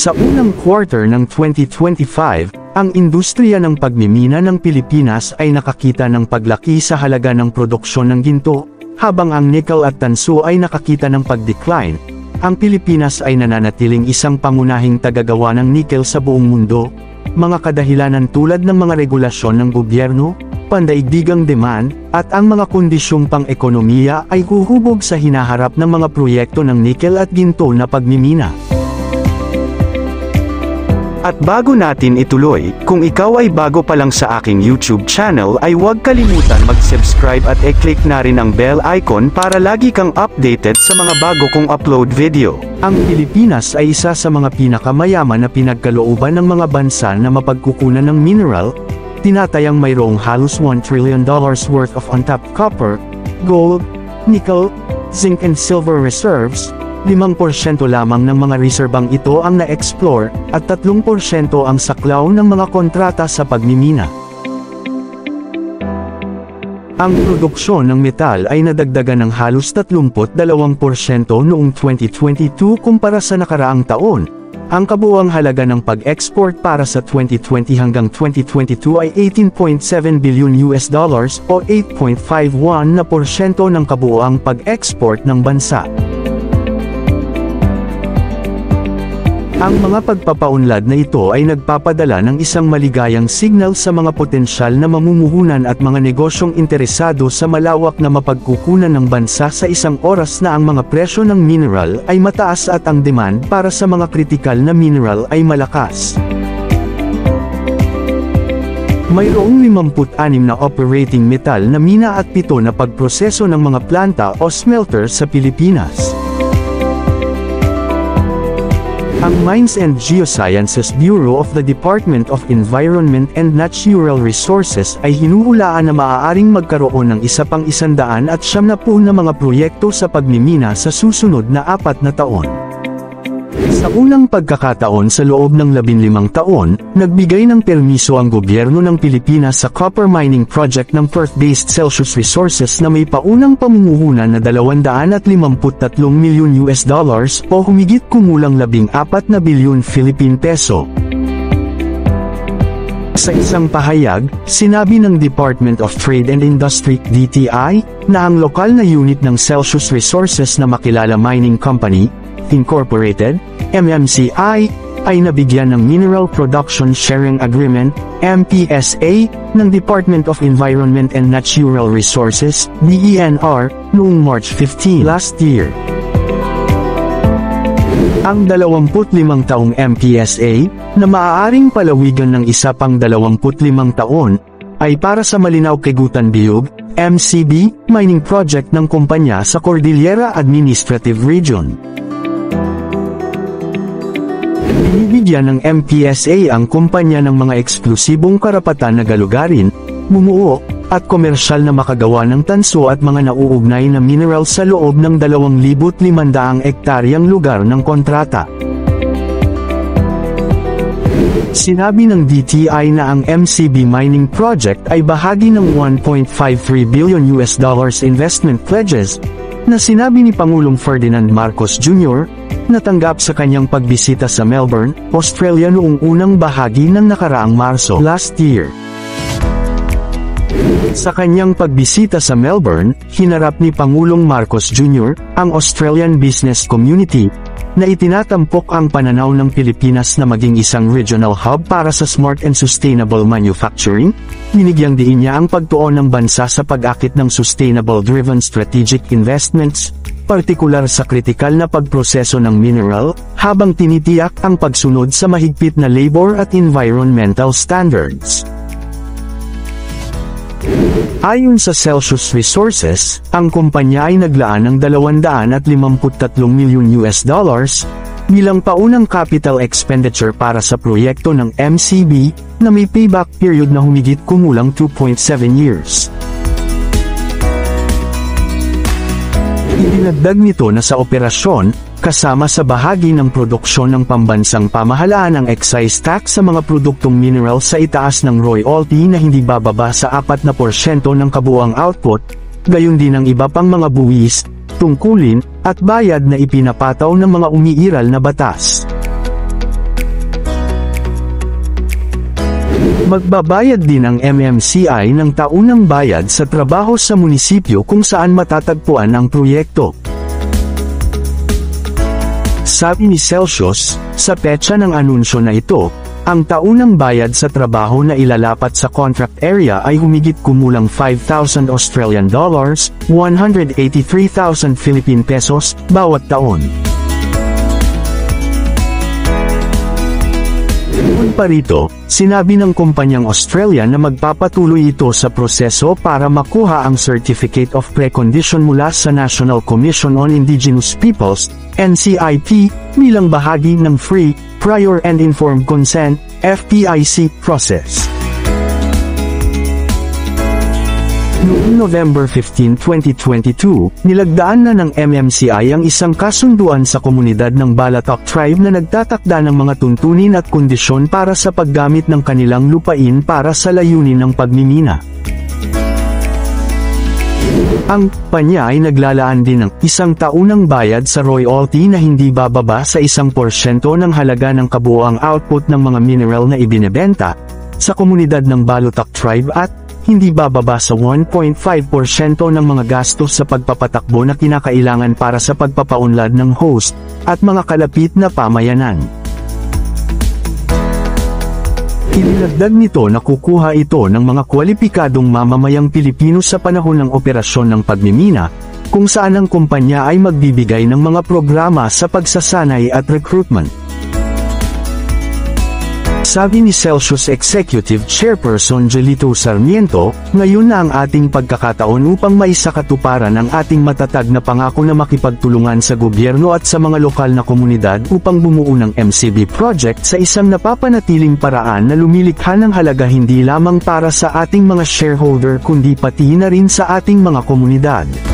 Sa unang quarter ng 2025, ang industriya ng pagmimina ng Pilipinas ay nakakita ng paglaki sa halaga ng produksyon ng ginto, habang ang nickel at tanso ay nakakita ng pag-decline. Ang Pilipinas ay nananatiling isang pangunahing tagagawa ng nickel sa buong mundo. Mga kadahilanan tulad ng mga regulasyon ng gobyerno, pandaigdigang demand, at ang mga kondisyong pang-ekonomiya ay huhubog sa hinaharap ng mga proyekto ng nickel at ginto na pagmimina. At bago natin ituloy, kung ikaw ay bago pa lang sa aking YouTube channel ay huwag kalimutan mag-subscribe at i-click na rin ang bell icon para lagi kang updated sa mga bago kong upload video. Ang Pilipinas ay isa sa mga pinakamayaman na pinagkalooban ng mga bansa na mapagkukunan ng mineral, tinatayang mayroong halos $1 trillion worth of untapped copper, gold, nickel, zinc and silver reserves. 5% lamang ng mga reserbang ito ang na-explore, at 3% ang saklaw ng mga kontrata sa pagmimina. Ang produksyon ng metal ay nadagdagan ng halos 32% noong 2022 kumpara sa nakaraang taon. Ang kabuuang halaga ng pag-export para sa 2020 hanggang 2022 ay $18.7 billion o 8.51% ng kabuuang pag-export ng bansa. Ang mga pagpapaunlad na ito ay nagpapadala ng isang maligayang signal sa mga potensyal na mamumuhunan at mga negosyong interesado sa malawak na mapagkukunan ng bansa sa isang oras na ang mga presyo ng mineral ay mataas at ang demand para sa mga kritikal na mineral ay malakas. Mayroong 56 na operating metal na mina at 7 na pagproseso ng mga planta o smelter sa Pilipinas. Ang Mines and Geosciences Bureau of the Department of Environment and Natural Resources ay hinuhulaan na maaaring magkaroon ng isa pang 170 na mga proyekto sa pagmimina sa susunod na 4 na taon. Sa unang pagkakataon sa loob ng 15 taon, nagbigay ng permiso ang gobyerno ng Pilipinas sa copper mining project ng Perth-based Celsius Resources na may paunang pamumuhunan na $253 million o humigit kumulang 14 na bilyon Philippine peso. Sa isang pahayag, sinabi ng Department of Trade and Industry (DTI) na ang lokal na unit ng Celsius Resources na makilala Mining Company Incorporated, MMCI, ay nabigyan ng Mineral Production Sharing Agreement, MPSA, ng Department of Environment and Natural Resources, DENR, noong March 15 last year. Ang 25 taong MPSA, na maaaring palawigan ng isa pang 25 taon, ay para sa Malinaw Kegutan Biyog, MCB, mining project ng kumpanya sa Cordillera Administrative Region. Binibigyan ng MPSA ang kumpanya ng mga eksklusibong karapatan na galugarin, bumuo, at komersyal na makagawa ng tanso at mga nauugnay na mineral sa loob ng 2,500 ektaryang lugar ng kontrata. Sinabi ng DTI na ang MCB mining project ay bahagi ng $1.53 billion investment pledges, na sinabi ni Pangulong Ferdinand Marcos Jr., natanggap sa kanyang pagbisita sa Melbourne, Australia noong unang bahagi ng nakaraang Marso last year. Sa kanyang pagbisita sa Melbourne, hinarap ni Pangulong Marcos Jr. ang Australian business community, na itinatampok ang pananaw ng Pilipinas na maging isang regional hub para sa smart and sustainable manufacturing. Binigyang diin niya ang pagtuon ng bansa sa pag-akit ng sustainable-driven strategic investments, partikular sa kritikal na pagproseso ng mineral, habang tinitiyak ang pagsunod sa mahigpit na labor at environmental standards. Ayon sa Celsius Resources, ang kumpanya ay naglaan ng $253 million bilang paunang capital expenditure para sa proyekto ng MCB, na may payback period na humigit kumulang 2.7 years. Idinagdag nito na sa operasyon, kasama sa bahagi ng produksyon ng pambansang pamahalaan ang excise tax sa mga produktong mineral sa itaas ng royalty na hindi bababa sa 4% ng kabuuang output, gayon din ang iba pang mga buwis, tungkulin, at bayad na ipinapataw ng mga umiiral na batas. Magbabayad din ang MMCI ng taunang bayad sa trabaho sa munisipyo kung saan matatagpuan ang proyekto. Sabi ni Celsius, sa petsa ng anunsyo na ito, ang taunang bayad sa trabaho na ilalapat sa contract area ay humigit kumulang 5,000 Australian dollars, 183,000 Philippine pesos, bawat taon. Bukod pa rito, sinabi ng kumpanyang Australian na magpapatuloy ito sa proseso para makuha ang Certificate of Precondition mula sa National Commission on Indigenous Peoples, NCIP, bilang bahagi ng Free, Prior and Informed Consent, FPIC, process. Noong November 15, 2022, nilagdaan na ng MMCI ang isang kasunduan sa komunidad ng Balatok Tribe na nagtatakda ng mga tuntunin at kondisyon para sa paggamit ng kanilang lupain para sa layunin ng pagmimina. Ang kumpanya ay naglalaan din ng isang taunang bayad sa royalty na hindi bababa sa 1% ng halaga ng kabuoang output ng mga mineral na ibinebenta sa komunidad ng Balatok Tribe at hindi bababa sa 1.5% ng mga gastos sa pagpapatakbo na kinakailangan para sa pagpapaunlad ng host at mga kalapit na pamayanan. Idinagdag nito na kukuha ito ng mga kwalipikadong mamamayang Pilipino sa panahon ng operasyon ng pagmimina, kung saan ang kumpanya ay magbibigay ng mga programa sa pagsasanay at recruitment. Sabi ni Celsius Executive Chairperson Jelito Sarmiento, ngayon na ang ating pagkakataon upang maisakatuparan ang ating matatag na pangako na makipagtulungan sa gobyerno at sa mga lokal na komunidad upang bumuo ng MCB project sa isang napapanatiling paraan na lumilikha ng halaga hindi lamang para sa ating mga shareholder kundi pati na rin sa ating mga komunidad.